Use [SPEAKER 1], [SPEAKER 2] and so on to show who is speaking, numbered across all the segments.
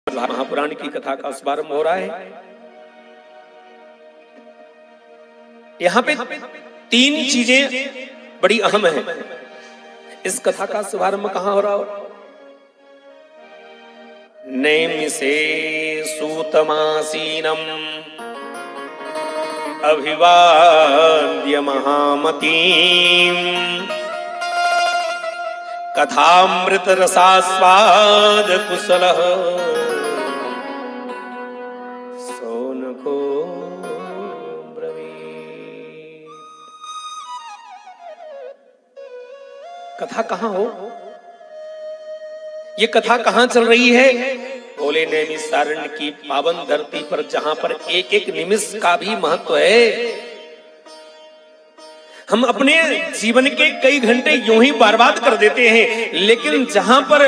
[SPEAKER 1] महापुराण की कथा का शुभारंभ हो रहा है। यहां पे तीन चीजें बड़ी अहम है। इस कथा का शुभारंभ कहां हो रहा हो? नैमिषे सूतमासीनम अभिवाद्य महामतीम कथामृत रसास्वाद कुशलः सौनको ब्रवीत्। कथा कहां हो? ये कथा कहां चल रही है? बोले नैमिषारण्य की पावन धरती पर, जहां पर एक एक निमिष का भी महत्व है। हम अपने जीवन के कई घंटे यूं ही बर्बाद कर देते हैं, लेकिन जहां पर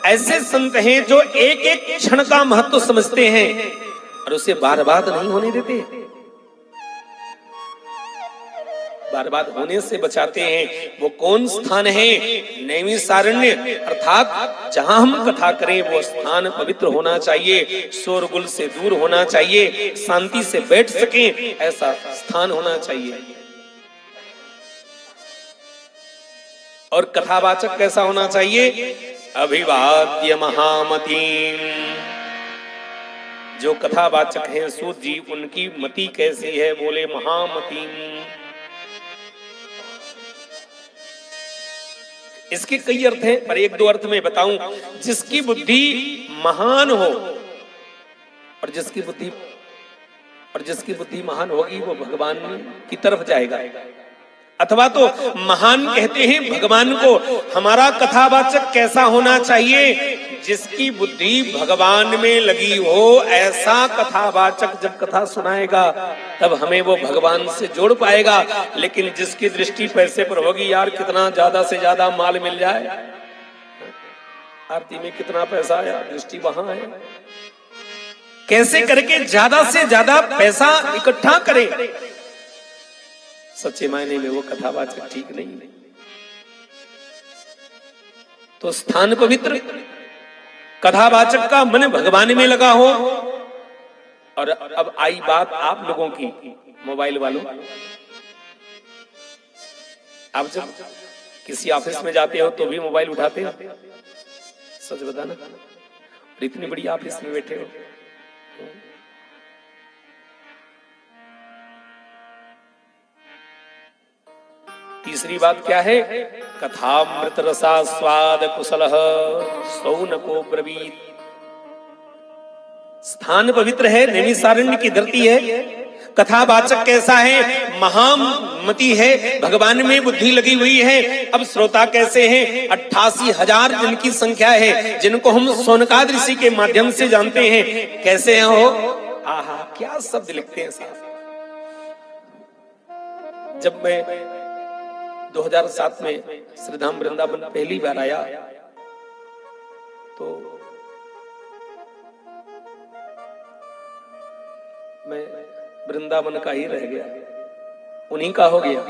[SPEAKER 1] ऐसे संत हैं जो एक एक क्षण का महत्व समझते हैं और उसे बर्बाद नहीं होने देते, बर्बाद होने से बचाते हैं, वो कौन स्थान है? नैमिषारण्य, अर्थात जहां हम कथा करें वो स्थान पवित्र होना चाहिए, शोरगुल से दूर होना चाहिए, शांति से बैठ सकें ऐसा स्थान होना चाहिए। और कथावाचक कैसा होना चाहिए? अभिवाद्य महामतीम। जो कथावाचक हैं सूत जी, उनकी मति कैसी है? बोले महामतीम। इसके कई अर्थ हैं, पर एक दो अर्थ में बताऊं। जिसकी बुद्धि महान हो और जिसकी बुद्धि महान होगी वो भगवान की तरफ जाएगा। अथवा तो महान कहते हैं भगवान को। हमारा कथावाचक कैसा होना चाहिए? जिसकी बुद्धि भगवान में लगी हो, ऐसा कथावाचक जब कथा सुनाएगा तब हमें वो भगवान से जोड़ पाएगा। लेकिन जिसकी दृष्टि पैसे पर होगी, यार कितना ज्यादा से ज्यादा माल मिल जाए, आरती में कितना पैसा आया, दृष्टि वहां है, कैसे करके ज्यादा से ज्यादा पैसा इकट्ठा करे, सच्चे मायने में वो कथावाचक ठीक नहीं। तो स्थान पवित्र, कथावाचक का मन भगवान में लगा हो। और अब आई बात आप लोगों की, मोबाइल वालों। आप जब किसी ऑफिस में जाते हो तो भी मोबाइल उठाते हो? सच बताना। और इतनी बड़ी ऑफिस में बैठे हो, तीसरी बात क्या है? कथामृत रसास्वाद कुशलः सौनको ब्रवीत्। स्थान पवित्र है, नैमिषारण्य की धरती है। कथावाचक कैसा है? महामती है, भगवान में बुद्धि लगी हुई है। अब श्रोता कैसे हैं? 88,000 जिनकी संख्या है, जिनको हम सोनकाद ऋषि के माध्यम से जानते हैं। कैसे हैं हो? आहा, क्या शब्द लिखते हैं साहब। जब मैं 2007 में श्रीधाम वृंदावन पहली बार आया तो मैं वृंदावन का ही रह गया, उन्हीं का हो गया।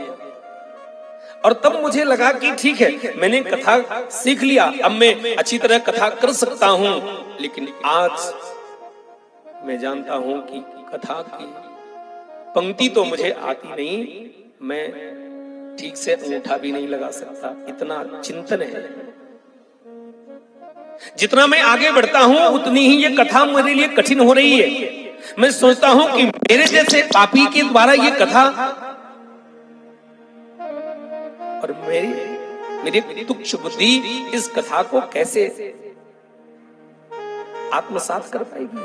[SPEAKER 1] और तब मुझे लगा कि ठीक है, मैंने कथा सीख लिया, अब मैं अच्छी तरह कथा कर सकता हूं। लेकिन आज मैं जानता हूं कि कथा की पंक्ति तो मुझे आती नहीं, मैं ठीक से अंगूठा भी नहीं लगा सकता, इतना चिंतन है। जितना मैं आगे बढ़ता हूं उतनी ही ये कथा मेरे लिए कठिन हो रही है। मैं सोचता हूं कि मेरे जैसे पापी के द्वारा ये कथा, और मेरी तुच्छ बुद्धि इस कथा को कैसे आत्मसात कर पाएगी।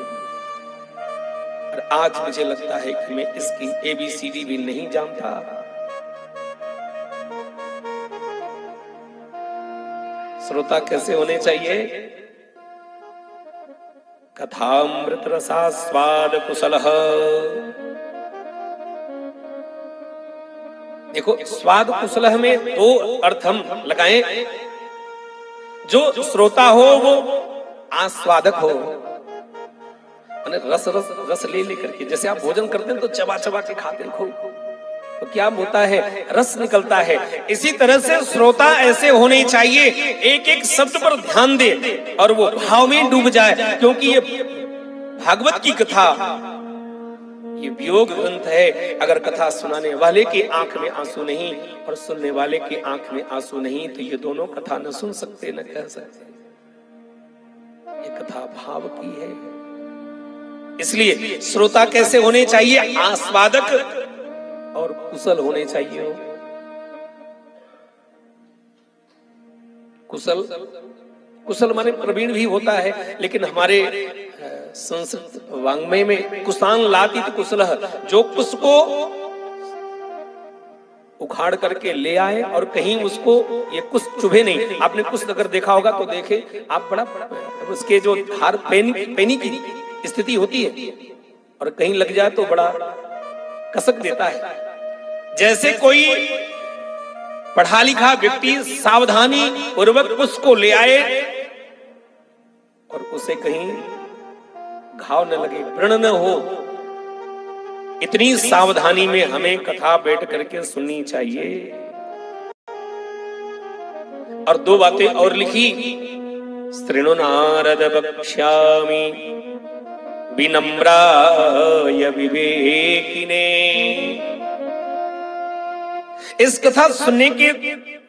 [SPEAKER 1] और आज मुझे लगता है कि मैं इसकी ABCD भी नहीं जानता। श्रोता कैसे होने चाहिए? कथामृत रसास्वाद कुशलः। देखो, स्वाद कुशलः में दो अर्थ हम लगाएं। जो श्रोता हो वो आस्वादक हो, रस ले लेकर के। जैसे आप भोजन करते हैं तो चबा चबा के खाते हैं खूब, तो क्या होता है, रस निकलता है। इसी तरह से श्रोता ऐसे होने चाहिए, एक एक शब्द पर ध्यान दे और वो भाव में डूब जाए, क्योंकि ये भागवत की कथा, ये वियोग ग्रंथ है। अगर कथा सुनाने वाले की आंख में आंसू नहीं और सुनने वाले की आंख में आंसू नहीं, तो ये दोनों कथा न सुन सकते न कह सकते। ये कथा भाव की है। इसलिए श्रोता कैसे होने चाहिए, आस्वादक और कुशल होने चाहिए। कुशल, कुशल माने प्रवीण भी होता है, लेकिन हमारे संस्कृत वांग्मय में कुशान लातीत कुशलः, जो कुश को उखाड़ करके ले आए और कहीं उसको ये कुश चुभे नहीं। आपने कुश अगर देखा होगा तो देखे आप, बड़ा उसके जो धार पैनी की स्थिति होती है और कहीं लग जाए तो बड़ा कसक देता है। जैसे कोई पढ़ा लिखा व्यक्ति सावधानी पूर्वक उसको ले आए और उसे कहीं घाव न लगे, व्रण न हो, इतनी सावधानी में हमें कथा बैठ करके सुननी चाहिए। और दो बातें और लिखी, शृणु नारद वक्ष्यामि विनम्राय विवेकिने। इस कथा सुनने के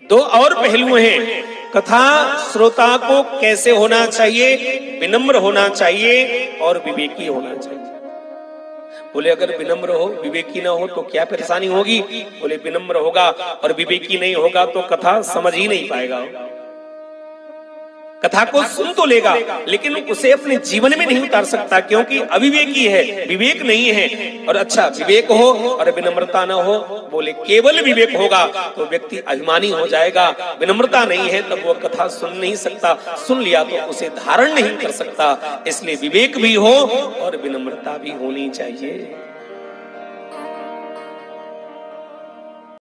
[SPEAKER 1] दो और पहलू हैं। कथा श्रोता को कैसे होना चाहिए, विनम्र होना चाहिए और विवेकी होना चाहिए। बोले अगर विनम्र हो विवेकी ना हो तो क्या परेशानी होगी? बोले विनम्र होगा और विवेकी नहीं होगा तो कथा समझ ही नहीं पाएगा। कथा को सुन तो लेगा लेकिन उसे अपने जीवन में नहीं उतार सकता, क्योंकि अविवेकी है, विवेक नहीं है। और अच्छा विवेक हो और विनम्रता ना हो, बोले केवल विवेक होगा तो व्यक्ति अभिमानी हो जाएगा। विनम्रता नहीं है तब वो कथा सुन नहीं सकता, सुन लिया तो उसे धारण नहीं कर सकता। इसलिए विवेक भी हो और विनम्रता भी होनी चाहिए।